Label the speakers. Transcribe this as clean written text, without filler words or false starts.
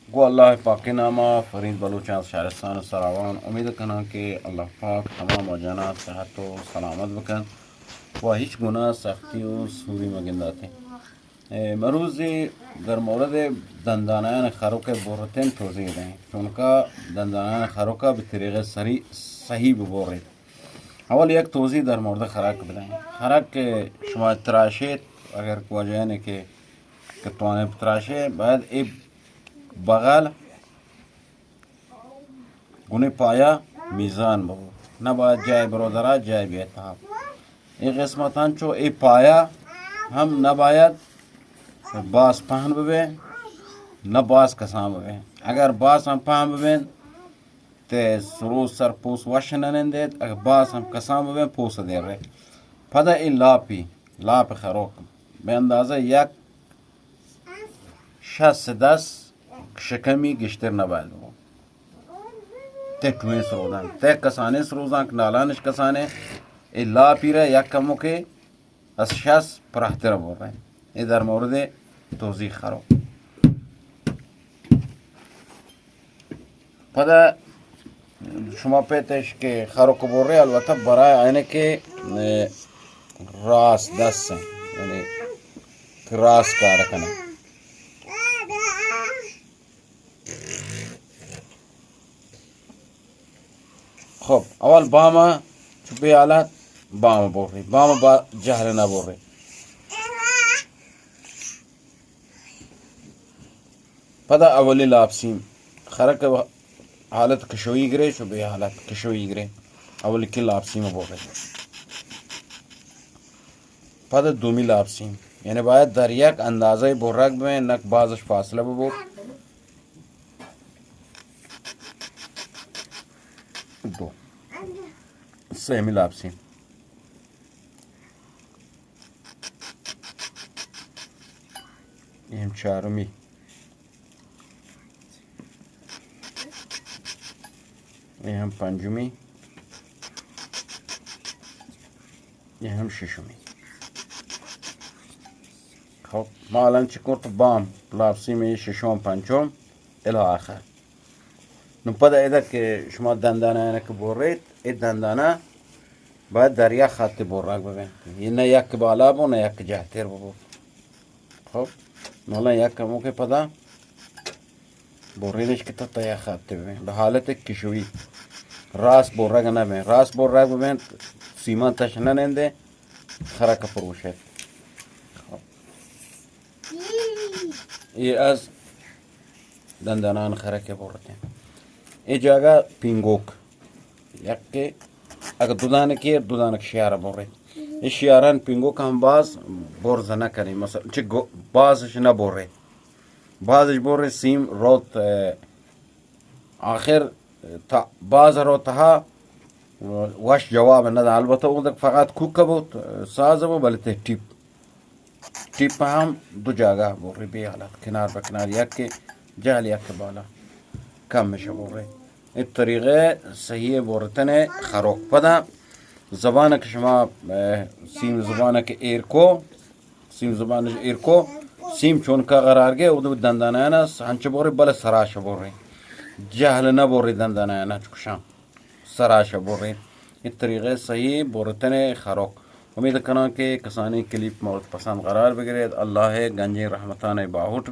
Speaker 1: गो अल्लाह पाक के नामा फरीद बलूचान शहरस्तान सरावान उम्मीद करना कि अल्लाह पाक तमाम मौजाना सेहत व सलामत बकन व हिच गुनाह सख्ती व सूरी मगिंदाते मरूज़ी در مورد دندانایان خروک بورتن توضیح دهیم چون که دندانایان خروک به طریق صحیح ببرید. اول یک توضیح در مورد خرک بدهیم. خرک که شما تراشید اگر واجهانه که توانه تراشه باید ای بغل گونه پایا میزان بود، نباید جای برادرها جای بیاد تحب. این قسمتان چو ای پایا هم نباید باز پهن ببین نه باز کسان ببین. اگر باز هم پهن ببین ته سروز سر پوست وشن نندید، اگر باز هم کسان ببین پوست دیره. پدا این لاپ خروک به اندازه یک 60 شکمی گشتر نباید بود. ته توین سرودن ته کسانه سروزان کنالانش کسانه این لاپی را یک کمو که از 60 پرحتر بورن. این در مورد توضیح خروک. پدا شما پیتش که خروک بوره البته برای اینه که راست دست یعنی راست کار کنه. خب اول باما چوبی حالت باما بوری، باما با جهر نبوری. پدا اولی لابسیم خرک حالت کشویی گره شو به حالت کشویی گره اولی که لابسیم بوره. پدا دومی لابسیم یعنی باید در یک اندازه بورک ببین نک بازش فاصله ببور. دو سهمی لابسیم این چهارمی این هم پنجمی این هم ششمی. خب ما الان چیکار تو بام لابسیم ششم پنجم الی آخر. نو پدا ایده که شما دندانه اینه که بورید این دندانه باید در یک خط بورک ببین، این نه یک بالا بو نه یک جهتر بو. خب نولا یک کمو که پدا بوریدش که تا یک خط ببین به حالت کشوی راست بورک نبین. راست بورک ببین سیمان تش ننده خرک فروشه. خب این از دندانان خرک بورتن. این جاگه پینگوک یک که اگر دودانه که دودانه شیاره بورید. این شیاران پینگوک هم باز برز نکنی مثلا چه بازش نبورید. بازش بورید سیم روت آخر تا باز روت ها وش جواب نده. البته اون فقط کوک بود ساز بود بلته ٹیپ هم دو جاگه بورید به حالت کنار به کنار یک که جهل یک که بالا کم میشه بورید. این طریقه صحیح بورتن خروک. پدا زبانه که شما سیم زبانه که ایرکو سیم زبانش ایرکو سیم چون که قرار گه او دندانه است هنچه بوری بله سراش بوری جهل نبوری دندانه نه چکشم سراش بوری. این طریقه صحیح بورتن خروک. امید کنم که کسانی کلیپ مورد پسند قرار بگیرید. الله گنجی رحمتانه باهوت